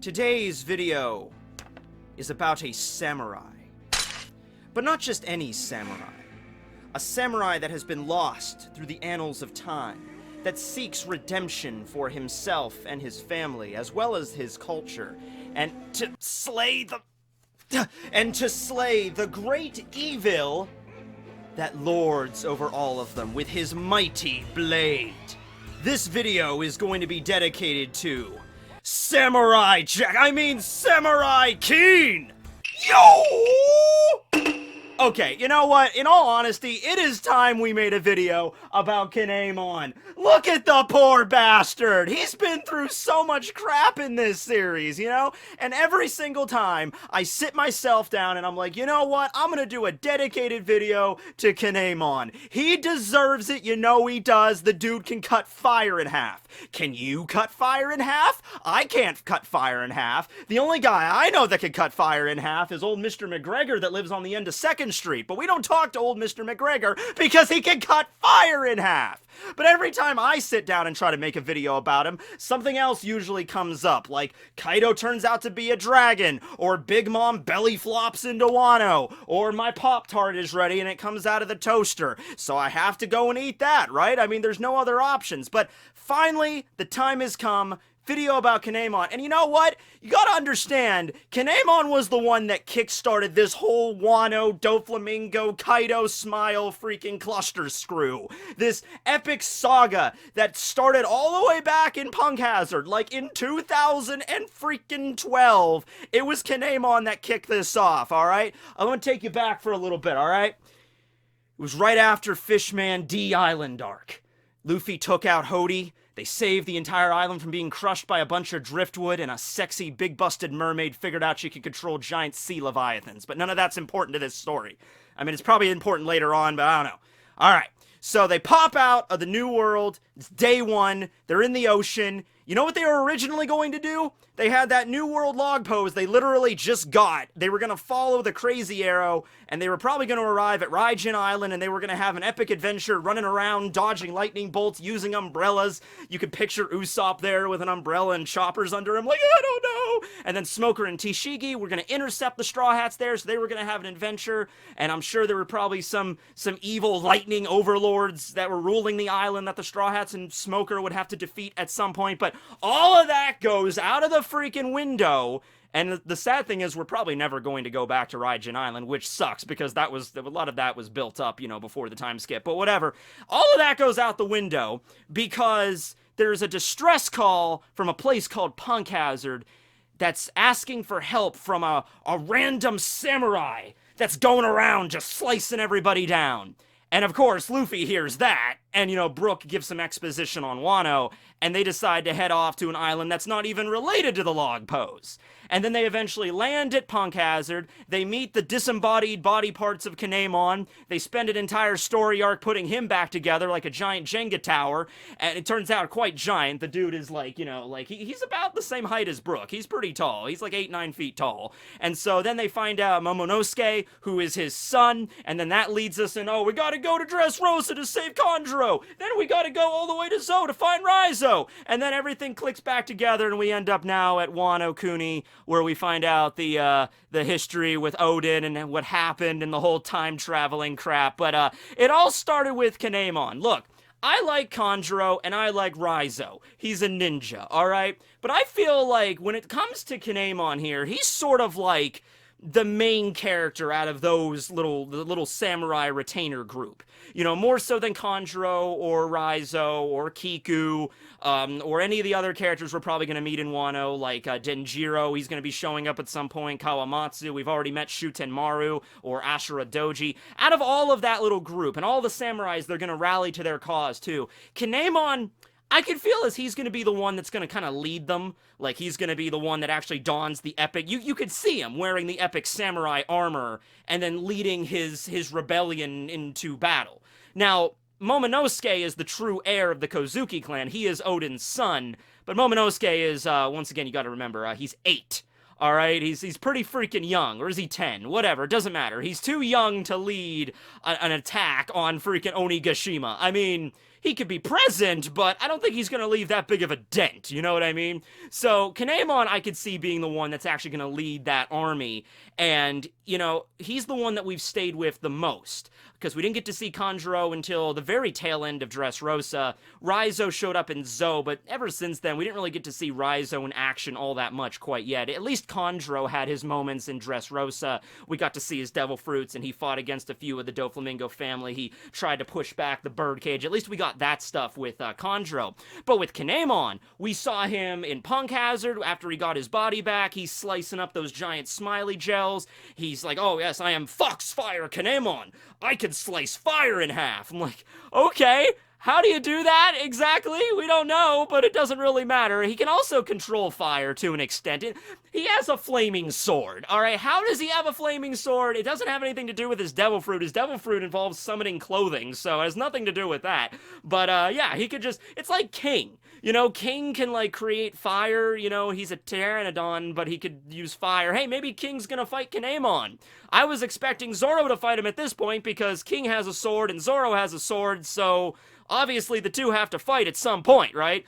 Today's video is about a samurai. But not just any samurai. A samurai that has been lost through the annals of time, that seeks redemption for himself and his family, as well as his culture, and to slay the great evil that lords over all of them with his mighty blade. This video is going to be dedicated to Samurai Keen! Yo! Okay, you know what? In all honesty, it is time we made a video about Tekking101. Look at the poor bastard! He's been through so much crap in this series, you know? And every single time, I sit myself down and I'm like, you know what? I'm gonna do a dedicated video to Tekking101. He deserves it, you know he does. The dude can cut fire in half. Can you cut fire in half? I can't cut fire in half. The only guy I know that can cut fire in half is old Mr. McGregor that lives on the end of 2nd Street, but we don't talk to old Mr. McGregor because he can cut fire in half. But every time I sit down and try to make a video about him, something else usually comes up, like Kaido turns out to be a dragon, or Big Mom belly flops into Wano, or my Pop-Tart is ready and it comes out of the toaster, so I have to go and eat that, right? I mean, there's no other options. But finally, the time has come. Video about Tekking101. And you know what? You gotta understand, Tekking101 was the one that kickstarted this whole Wano, Doflamingo, Kaido smile freaking cluster screw. This epic saga that started all the way back in Punk Hazard, like in 2012. It was Tekking101 that kicked this off, alright? I'm gonna take you back for a little bit, alright? It was right after Fishman D Island arc. Luffy took out Hody. They saved the entire island from being crushed by a bunch of driftwood, and a sexy, big-busted mermaid figured out she could control giant sea leviathans. But none of that's important to this story. I mean, it's probably important later on, but I don't know. Alright, so they pop out of the New World. It's day one. They're in the ocean. You know what they were originally going to do? They had that New World log pose they literally just got. They were going to follow the Crazy Arrow, and they were probably going to arrive at Raijin Island, and they were going to have an epic adventure running around, dodging lightning bolts, using umbrellas. You could picture Usopp there with an umbrella and choppers under him, like, I don't know! And then Smoker and Tishigi were going to intercept the Straw Hats there, so they were going to have an adventure, and I'm sure there were probably some evil lightning overlords that were ruling the island that the Straw Hats and Smoker would have to defeat at some point, but all of that goes out of the freaking window. And the sad thing is we're probably never going to go back to Raijin Island, which sucks because a lot of that was built up, you know, before the time skip. But whatever. All of that goes out the window because there's a distress call from a place called Punk Hazard that's asking for help from a random samurai that's going around just slicing everybody down. And of course, Luffy hears that, and, you know, Brook gives some exposition on Wano, and they decide to head off to an island that's not even related to the log pose. And then they eventually land at Punk Hazard, they meet the disembodied body parts of Tekking101, they spend an entire story arc putting him back together like a giant Jenga tower, and it turns out quite giant. The dude is like, you know, like, he's about the same height as Brook. He's pretty tall. He's like 8-9 feet tall. And so then they find out Momonosuke, who is his son, and then that leads us in, oh, we gotta go to Dressrosa to save Kanjuro, then we gotta go all the way to Zou to find Raizo, and then everything clicks back together, and we end up now at Wano Kuni, where we find out the history with Odin and what happened and the whole time-traveling crap. But it all started with Tekking101. Look, I like Kanjuro and I like Raizo. He's a ninja, alright? But I feel like when it comes to Tekking101 here, he's sort of like the main character out of those little samurai retainer group. You know, more so than Kanjuro or Raizo or Kiku, or any of the other characters we're probably going to meet in Wano, like Denjiro, he's going to be showing up at some point, Kawamatsu, we've already met Shutenmaru, or Ashura Doji. Out of all of that little group, and all the samurais, they're going to rally to their cause, too. Tekking101, I can feel as he's going to be the one that's going to kind of lead them. Like, he's going to be the one that actually dons the epic. You could see him wearing the epic samurai armor and then leading his rebellion into battle. Now, Momonosuke is the true heir of the Kozuki clan. He is Odin's son. But Momonosuke is, once again, you got to remember, he's 8. All right, he's pretty freaking young, or is he 10? Whatever, it doesn't matter. He's too young to lead an attack on freaking Onigashima. I mean, he could be present, but I don't think he's going to leave that big of a dent, you know what I mean? So Kinemon I could see being the one that's actually going to lead that army, and, you know, he's the one that we've stayed with the most, because we didn't get to see Kanjuro until the very tail end of Dressrosa. Raizo showed up in Zou, but ever since then, we didn't really get to see Raizo in action all that much quite yet. At least Kanjuro had his moments in Dressrosa. We got to see his devil fruits, and he fought against a few of the Doflamingo family. He tried to push back the birdcage. At least we got that stuff with Kanjuro. But with Kinemon, we saw him in Punk Hazard after he got his body back. He's slicing up those giant smiley gels. He's like, oh yes, I am Foxfire Kinemon. I can slice fire in half. I'm like, okay, how do you do that exactly? We don't know, but it doesn't really matter. He can also control fire to an extent. He has a flaming sword, all right? How does he have a flaming sword? It doesn't have anything to do with his devil fruit. His devil fruit involves summoning clothing, so it has nothing to do with that. But, yeah, he could just... It's like King. You know, King can, like, create fire. You know, he's a Pteranodon, but he could use fire. Hey, maybe King's gonna fight Kinemon. I was expecting Zoro to fight him at this point because King has a sword and Zoro has a sword, so... Obviously, the two have to fight at some point, right?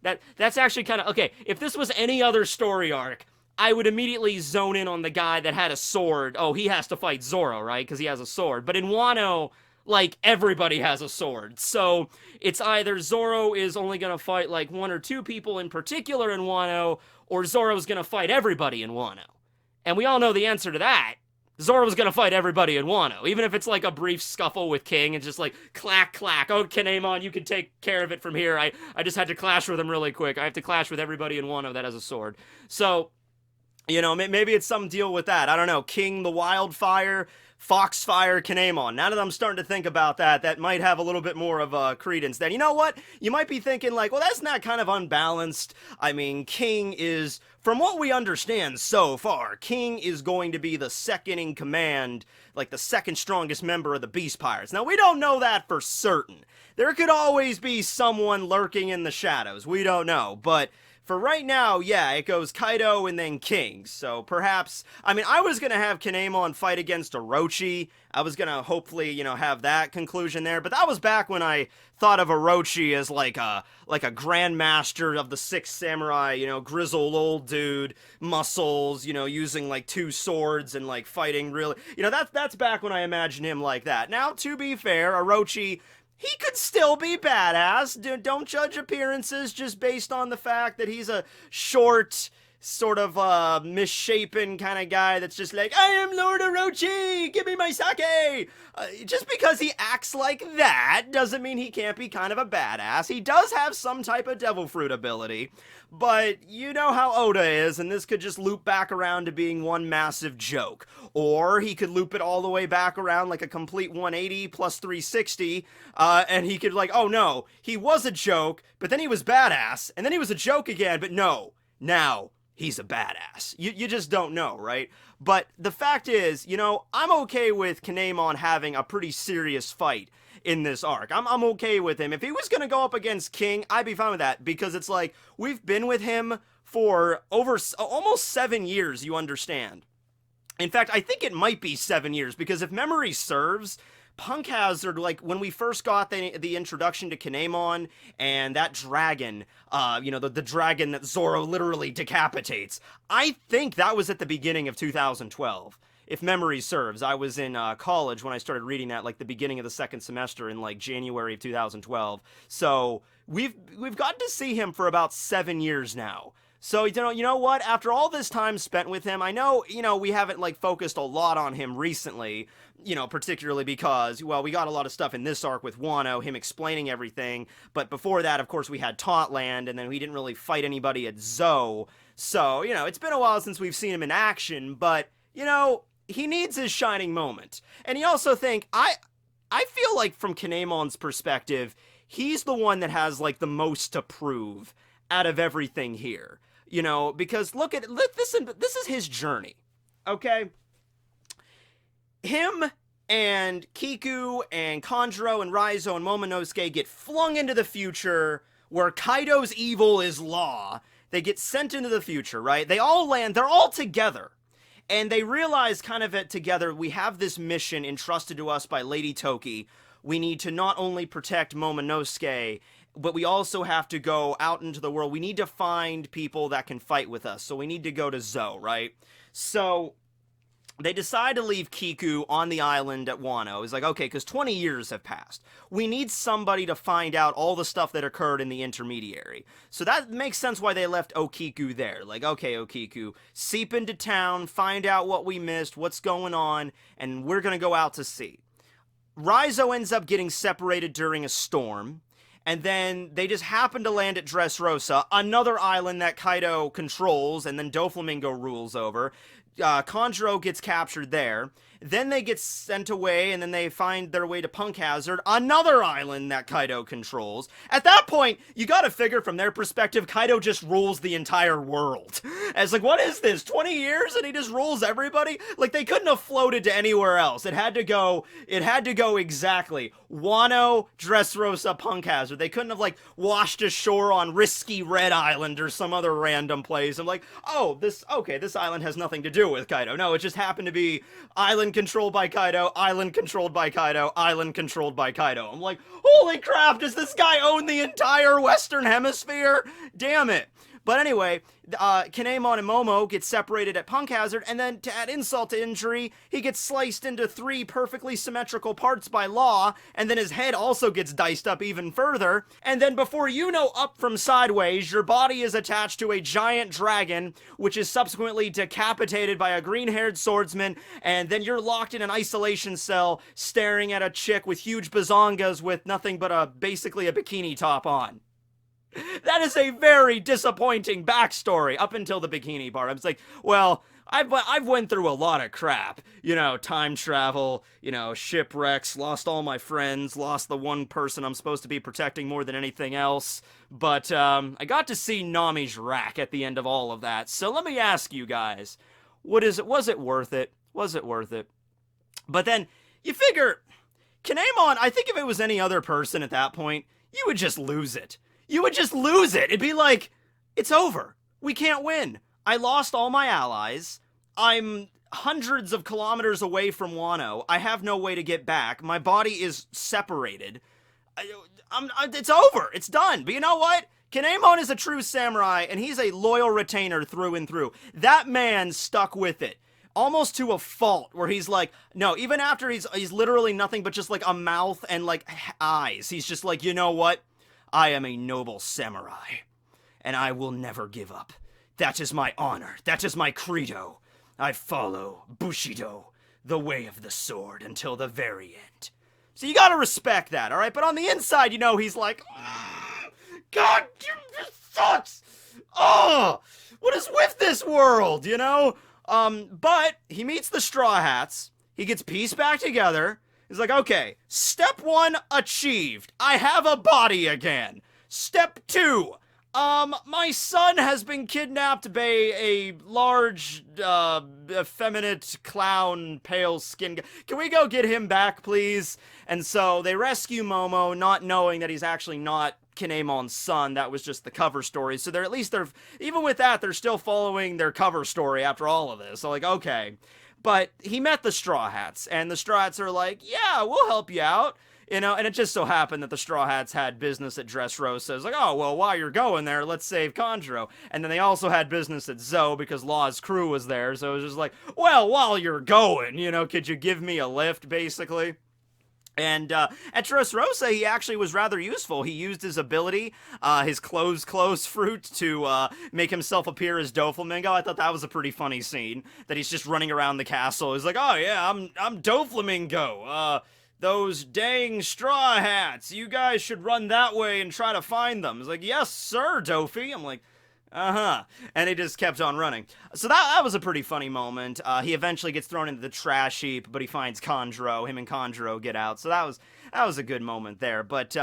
That's actually kind of... Okay, if this was any other story arc, I would immediately zone in on the guy that had a sword. Oh, he has to fight Zoro, right? Because he has a sword. But in Wano, like, everybody has a sword. So, it's either Zoro is only going to fight, like, one or two people in particular in Wano, or Zoro's going to fight everybody in Wano. And we all know the answer to that. Zoro's gonna fight everybody in Wano, even if it's like a brief scuffle with King and just like, clack, clack, oh, Kinemon, you can take care of it from here. I just had to clash with him really quick. I have to clash with everybody in Wano that has a sword. So, you know, maybe it's some deal with that. I don't know, King the Wildfire, Foxfire, Kinemon. Now that I'm starting to think about that, that might have a little bit more of credence. Then, you know what? You might be thinking like, well, that's not kind of unbalanced. I mean, King is... From what we understand so far, King is going to be the second in command, like the second strongest member of the Beast Pirates. Now, we don't know that for certain. There could always be someone lurking in the shadows. We don't know. But for right now, yeah, it goes Kaido and then King. So perhaps, I mean, I was going to have Kinemon fight against Orochi. I was going to hopefully, you know, have that conclusion there. But that was back when I thought of Orochi as like a grandmaster of the Sixth Samurai, you know, grizzled old dude, muscles, you know, using like two swords and like fighting really, you know, that's back when I imagined him like that. Now, to be fair, Orochi, he could still be badass. Don't judge appearances just based on the fact that he's a short, sort of misshapen kind of guy that's just like, I am Lord Orochi, give me my sake. Just because he acts like that doesn't mean he can't be kind of a badass. He does have some type of devil fruit ability, but you know how Oda is, and this could just loop back around to being one massive joke. Or he could loop it all the way back around like a complete 180 plus 360, and he could like, oh no, he was a joke, but then he was badass, and then he was a joke again, but no, now he's a badass. You just don't know, right? But the fact is, you know, I'm okay with Kinemon having a pretty serious fight in this arc. I'm okay with him. If he was gonna go up against King, I'd be fine with that, because it's like, we've been with him for over almost 7 years, you understand. In fact, I think it might be 7 years, because if memory serves, Punk Hazard, like, when we first got the introduction to Kinemon and that dragon, you know, the dragon that Zoro literally decapitates, I think that was at the beginning of 2012. If memory serves. I was in college when I started reading that, like, the beginning of the second semester in, like, January of 2012. So, we've gotten to see him for about 7 years now. So, you know what? After all this time spent with him, I know, you know, we haven't, like, focused a lot on him recently, you know, particularly because, well, we got a lot of stuff in this arc with Wano, him explaining everything, but before that, of course, we had Tauntland, and then we didn't really fight anybody at Zou. So, you know, it's been a while since we've seen him in action, but, you know, he needs his shining moment. And you also think, I feel like from Kinemon's perspective, he's the one that has, like, the most to prove out of everything here. You know, because listen, this is his journey, okay? Him and Kiku and Kanjuro and Raizo and Momonosuke get flung into the future where Kaido's evil is law. They get sent into the future, right? They all land, they're all together. And they realize kind of it together, we have this mission entrusted to us by Lady Toki, we need to not only protect Momonosuke, but we also have to go out into the world. We need to find people that can fight with us. So we need to go to Zou, right? So they decide to leave Kiku on the island at Wano. It's like, okay, because 20 years have passed. We need somebody to find out all the stuff that occurred in the intermediary. So that makes sense why they left Okiku there. Like, okay, Okiku, seep into town, find out what we missed, what's going on, and we're going to go out to sea. Raizo ends up getting separated during a storm, and then they just happen to land at Dressrosa, another island that Kaido controls, and then Doflamingo rules over. Kanjuro gets captured there. Then they get sent away, and then they find their way to Punk Hazard, another island that Kaido controls. At that point, you gotta figure from their perspective, Kaido just rules the entire world. And it's like, what is this, 20 years and he just rules everybody? Like, they couldn't have floated to anywhere else. It had to go exactly Wano, Dressrosa, Punk Hazard. They couldn't have, like, washed ashore on Risky Red Island or some other random place. I'm like, oh, this island has nothing to do with Kaido. No, it just happened to be island controlled by Kaido, island controlled by Kaido, island controlled by Kaido. I'm like, holy crap, does this guy own the entire Western Hemisphere? Damn it. But anyway, Kinemon and Momo get separated at Punk Hazard, and then to add insult to injury, he gets sliced into 3 perfectly symmetrical parts by Law, and then his head also gets diced up even further, and then before you know up from sideways, your body is attached to a giant dragon, which is subsequently decapitated by a green-haired swordsman, and then you're locked in an isolation cell, staring at a chick with huge bazongas with nothing but basically a bikini top on. That is a very disappointing backstory up until the bikini part. I was like, well, I've went through a lot of crap. You know, time travel, you know, shipwrecks, lost all my friends, lost the one person I'm supposed to be protecting more than anything else. But I got to see Nami's rack at the end of all of that. So let me ask you guys, was it worth it? Was it worth it? But then you figure, Kinemon, I think if it was any other person at that point, you would just lose it. You would just lose it. It'd be like, it's over. We can't win. I lost all my allies. I'm hundreds of kilometers away from Wano. I have no way to get back. My body is separated. It's over. It's done. But you know what? Kinemon is a true samurai, and he's a loyal retainer through and through. That man stuck with it. Almost to a fault, where he's like, no, even after he's literally nothing but just like a mouth and like eyes. He's just like, you know what? I am a noble samurai, and I will never give up. That is my honor. That is my credo. I follow Bushido, the way of the sword, until the very end. So you gotta respect that, alright? But on the inside, you know, he's like, God, this sucks! Oh, what is with this world, you know? But he meets the Straw Hats. He gets pieced back together. He's like, okay, step 1 achieved. I have a body again. Step 2, my son has been kidnapped by a large, effeminate clown, pale skin guy. Can we go get him back, please? And so they rescue Momo, not knowing that he's actually not Kinemon's son. That was just the cover story. So they're even with that, they're still following their cover story after all of this. So like, okay. But he met the Straw Hats, and the Straw Hats are like, yeah, we'll help you out. You know, and it just so happened that the Straw Hats had business at Dressrosa. It's like, oh, well, while you're going there, let's save Kanjuro. And then they also had business at Zou because Law's crew was there. So it was just like, well, while you're going, you know, could you give me a lift, basically? And at Dressrosa, he actually was rather useful. He used his ability, his close fruit, to make himself appear as Doflamingo. I thought that was a pretty funny scene, that he's just running around the castle. He's like, oh yeah, I'm Doflamingo. Those dang Straw Hats, you guys should run that way and try to find them. He's like, yes, sir, Dofi. I'm like, uh-huh. And he just kept on running. So that was a pretty funny moment. He eventually gets thrown into the trash heap, but he finds Kanjuro. Him and Kanjuro get out. So that was a good moment there. But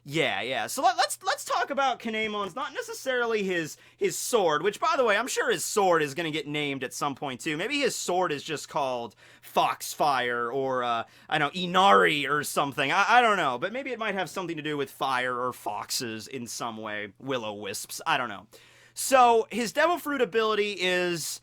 yeah. So let's talk about Kinemon's, not necessarily his sword, which, by the way, I'm sure his sword is going to get named at some point too. Maybe his sword is just called Foxfire or I don't know, Inari or something. I don't know, but maybe it might have something to do with fire or foxes in some way. Will-o-wisps. I don't know. So his Devil Fruit ability is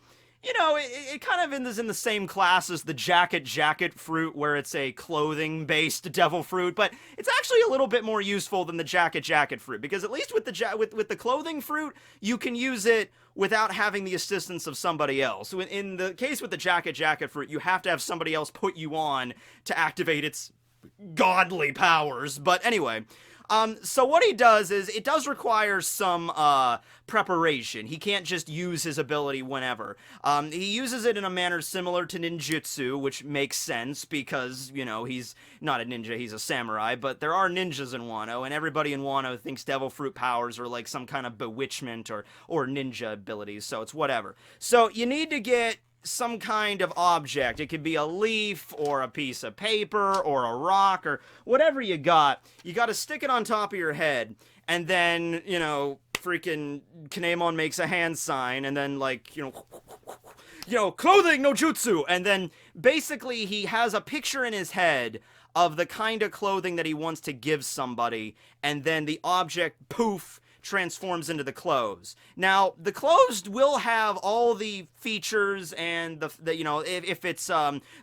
you know, it kind of is in the same class as the jacket fruit, where it's a clothing-based devil fruit, but it's actually a little bit more useful than the jacket fruit, because at least with the clothing fruit, you can use it without having the assistance of somebody else. So in the case with the jacket fruit, you have to have somebody else put you on to activate its godly powers. But anyway, so what he does is, it does require some, preparation. He can't just use his ability whenever. He uses it in a manner similar to ninjutsu, which makes sense because, you know, he's not a ninja, he's a samurai, but there are ninjas in Wano, and everybody in Wano thinks devil fruit powers are like some kind of bewitchment or ninja abilities, so it's whatever. So you need to get some kind of object. It could be a leaf or a piece of paper or a rock or whatever you got. You got to stick it on top of your head, and then, you know, freaking Kinemon makes a hand sign, and then, like, you know, clothing no jutsu, and then basically he has a picture in his head of the kind of clothing that he wants to give somebody, and then the object, poof, transforms into the clothes. Now, the clothes will have all the features, and the you know, if it's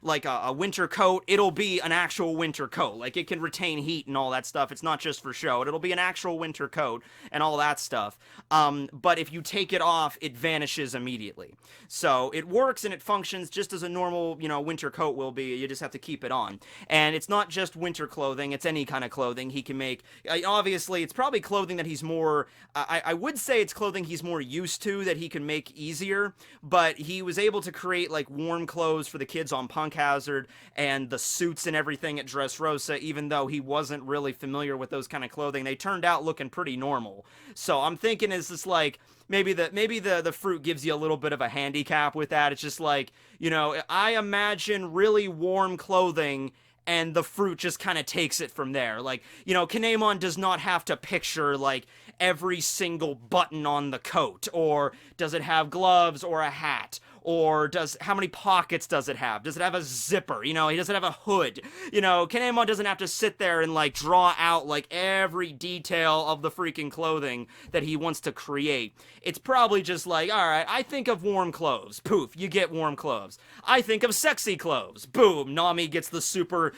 like a winter coat, it'll be an actual winter coat. Like, it can retain heat and all that stuff. It's not just for show. It'll be an actual winter coat and all that stuff. But if you take it off, it vanishes immediately. So it works and it functions just as a normal, you know, winter coat will be. You just have to keep it on. And it's not just winter clothing, it's any kind of clothing he can make. Obviously, it's probably clothing that he's more, I would say it's clothing he's more used to, that he can make easier, but he was able to create, like, warm clothes for the kids on Punk Hazard, and the suits and everything at Dressrosa, even though he wasn't really familiar with those kind of clothing. They turned out looking pretty normal. So I'm thinking, is this like, maybe the fruit gives you a little bit of a handicap with that. It's just like, you know, I imagine really warm clothing, and the fruit just kind of takes it from there. Like, you know, Kinemon does not have to picture, like, every single button on the coat, or does it have gloves or a hat, or how many pockets does it have? Does it have a zipper? You know, he doesn't have a hood. You know, Kinemon doesn't have to sit there and, like, draw out, like, every detail of the freaking clothing that he wants to create. It's probably just like, alright, I think of warm clothes. Poof, you get warm clothes. I think of sexy clothes. Boom, Nami gets the super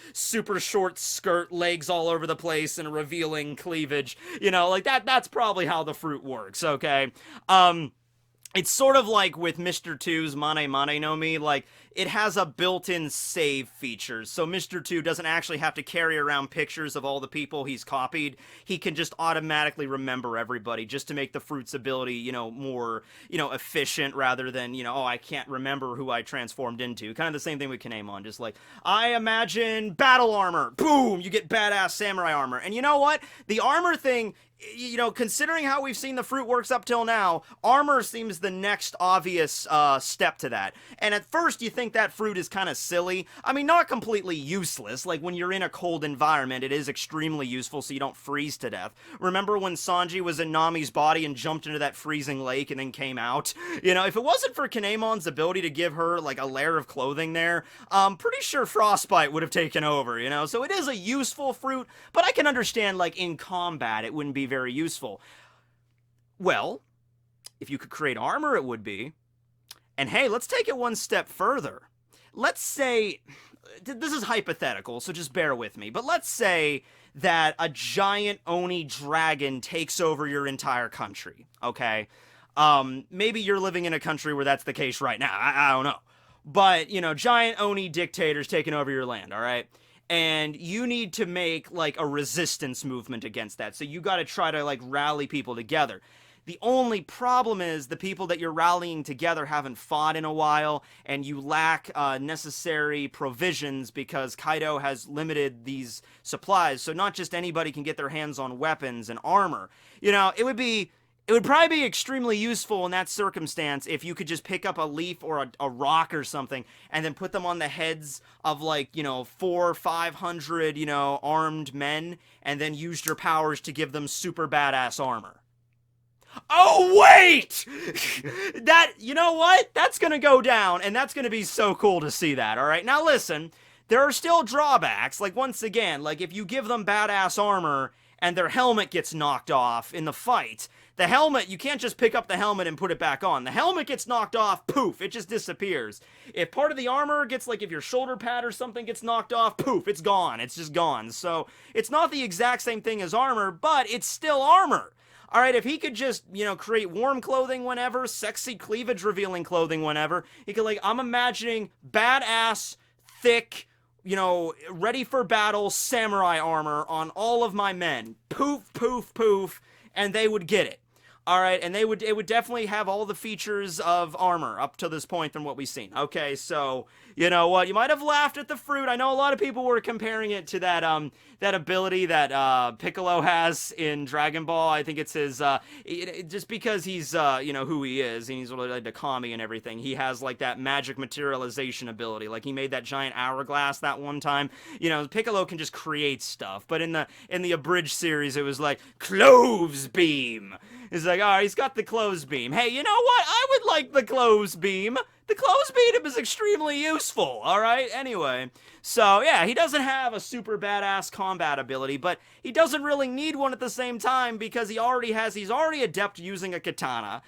short skirt, legs all over the place, and revealing cleavage. You know, like, that's probably how the fruit works, okay? It's sort of like with Mr. 2's Mane Mane no Mi, like, it has a built-in save feature, so Mr. 2 doesn't actually have to carry around pictures of all the people he's copied. He can just automatically remember everybody, just to make the fruit's ability, you know, more, you know, efficient, rather than, you know, oh, I can't remember who I transformed into. Kind of the same thing with Kinemon, just like, I imagine battle armor. Boom! You get badass samurai armor. And you know what? The armor thing, you know, considering how we've seen the fruit works up till now, armor seems the next obvious step to that. And at first you think that fruit is kind of silly. I mean, not completely useless. Like, when you're in a cold environment, it is extremely useful so you don't freeze to death. Remember when Sanji was in Nami's body and jumped into that freezing lake and then came out? You know, if it wasn't for Kinemon's ability to give her, like, a layer of clothing there, I'm pretty sure frostbite would have taken over, you know? So it is a useful fruit, but I can understand, like, in combat it wouldn't be very useful. Well, if you could create armor, it would be. And hey, let's take it one step further. Let's say, this is hypothetical, so just bear with me, but let's say that a giant Oni dragon takes over your entire country, okay? Maybe you're living in a country where that's the case right now, I don't know. But, you know, giant Oni dictators taking over your land, alright? And you need to make, like, a resistance movement against that, so you gotta try to, like, rally people together. The only problem is the people that you're rallying together haven't fought in a while, and you lack necessary provisions because Kaido has limited these supplies, so not just anybody can get their hands on weapons and armor. You know, it would probably be extremely useful in that circumstance if you could just pick up a leaf or a rock or something and then put them on the heads of, like, you know, 400 or 500, you know, armed men, and then use your powers to give them super badass armor. Oh, wait! That, you know what? That's gonna go down, and that's gonna be so cool to see that, alright? Now listen, there are still drawbacks. Like, once again, like, if you give them badass armor and their helmet gets knocked off in the fight, The helmet, you can't just pick up the helmet and put it back on. The helmet gets knocked off, poof, it just disappears. If part of the armor gets, like, if your shoulder pad or something gets knocked off, poof, it's gone. It's just gone. So, it's not the exact same thing as armor, but it's still armor. Alright, if he could just, you know, create warm clothing whenever, sexy cleavage-revealing clothing whenever, he could, like, I'm imagining badass, thick, you know, ready for battle samurai armor on all of my men. Poof, poof, poof, and they would get it. Alright, and it would definitely have all the features of armor up to this point than what we've seen. Okay, so, you know what, you might have laughed at the fruit. I know a lot of people were comparing it to that, that ability that, Piccolo has in Dragon Ball. I think it's his, just because he's, you know, who he is, and he's related to Kami and everything, he has, like, that magic materialization ability. Like, he made that giant hourglass that one time. You know, Piccolo can just create stuff, but in the abridged series, it was like, Cloves Beam! It's like, oh, he's got the clothes beam. Hey, you know what? I would like the clothes beam. The clothes beam is extremely useful, alright? Anyway, so, yeah, he doesn't have a super badass combat ability, but he doesn't really need one at the same time because he's already adept using a katana.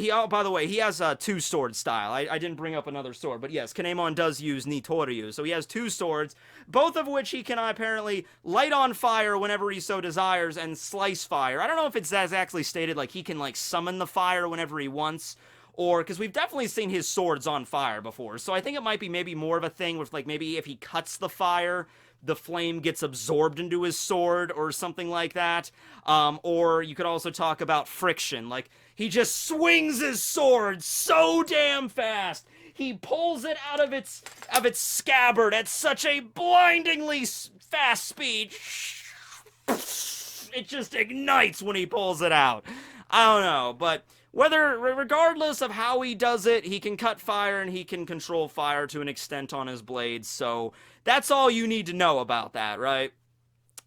Oh, by the way, he has a two-sword style. I didn't bring up another sword, but yes, Kinemon does use Nitoryu, so he has two swords, both of which he can apparently light on fire whenever he so desires and slice fire. I don't know if it's as actually stated, like he can, like, summon the fire whenever he wants, or, because we've definitely seen his swords on fire before, so I think it might be maybe more of a thing with, like, maybe if he cuts the fire, the flame gets absorbed into his sword, or something like that. Or you could also talk about friction, like, he just swings his sword so damn fast, he pulls it out of its scabbard at such a blindingly fast speed, it just ignites when he pulls it out. I don't know, but regardless of how he does it, he can cut fire and he can control fire to an extent on his blades, so that's all you need to know about that, right?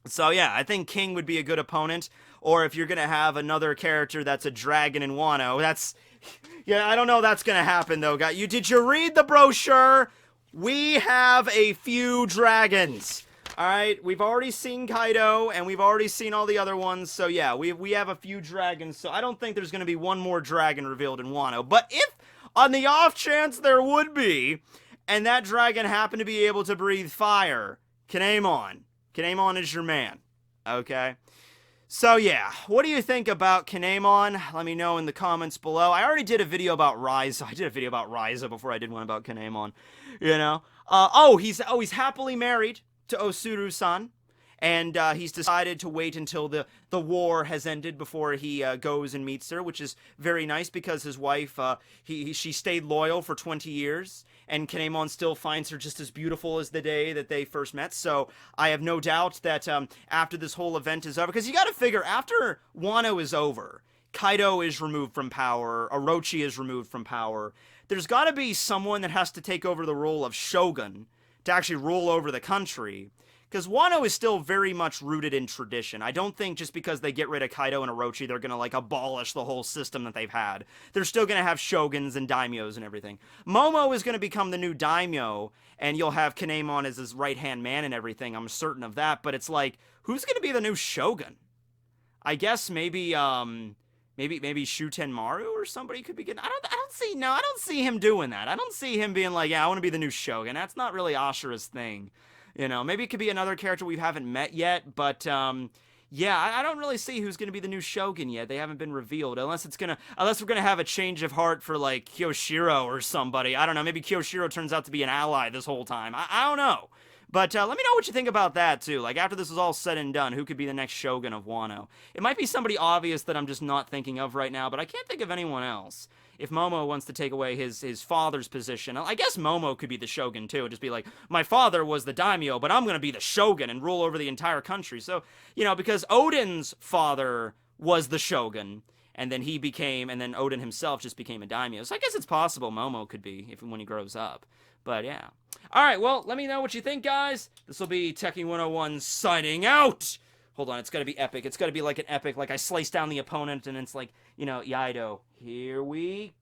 So yeah, I think King would be a good opponent, or if you're gonna have another character that's a dragon in Wano, yeah, I don't know if that's gonna happen though, guys. Did you read the brochure? We have a few dragons. Alright, we've already seen Kaido, and we've already seen all the other ones, so yeah, we have a few dragons, so I don't think there's gonna be one more dragon revealed in Wano, but if, on the off chance there would be, and that dragon happened to be able to breathe fire, Kinemon is your man, okay? So yeah, what do you think about Kinemon? Let me know in the comments below. I already did a video about Ryza. I did a video about Ryza before I did one about Kinemon, you know? He's happily married to Osuru-san, and he's decided to wait until the war has ended before he goes and meets her, which is very nice because his wife, she stayed loyal for 20 years, and Kinemon still finds her just as beautiful as the day that they first met, so I have no doubt that after this whole event is over, because you gotta figure, after Wano is over, Kaido is removed from power, Orochi is removed from power, there's gotta be someone that has to take over the role of Shogun to actually rule over the country, because Wano is still very much rooted in tradition. I don't think just because they get rid of Kaido and Orochi, they're gonna, like, abolish the whole system that they've had. They're still gonna have shoguns and daimyos and everything. Momo is gonna become the new daimyo, and you'll have Kinemon as his right-hand man and everything, I'm certain of that, but it's like, who's gonna be the new shogun? I guess maybe Shutenmaru or somebody could be getting. I don't see him doing that. I don't see him being like, yeah, I want to be the new Shogun. That's not really Ashura's thing. You know, maybe it could be another character we haven't met yet, but yeah, I don't really see who's going to be the new Shogun yet. They haven't been werevealed, unless we're gonna have a change of heart for, like, Kyoshiro or somebody. I don't know, maybe Kyoshiro turns out to be an ally this whole time. I don't know. But let me know what you think about that, too. Like, after this is all said and done, who could be the next Shogun of Wano? It might be somebody obvious that I'm just not thinking of right now, but I can't think of anyone else. If Momo wants to take away his father's position, I guess Momo could be the Shogun, too. It'd just be like, my father was the daimyo, but I'm gonna be the Shogun and rule over the entire country. So, you know, because Odin's father was the Shogun, and then then Odin himself just became a daimyo. So I guess it's possible Momo could be, when he grows up. But yeah. Alright, well, let me know what you think, guys. This will be Tekking101 signing out! Hold on, it's gotta be epic. It's gotta be like an epic, like I slice down the opponent and it's like, you know, Yaido. Here we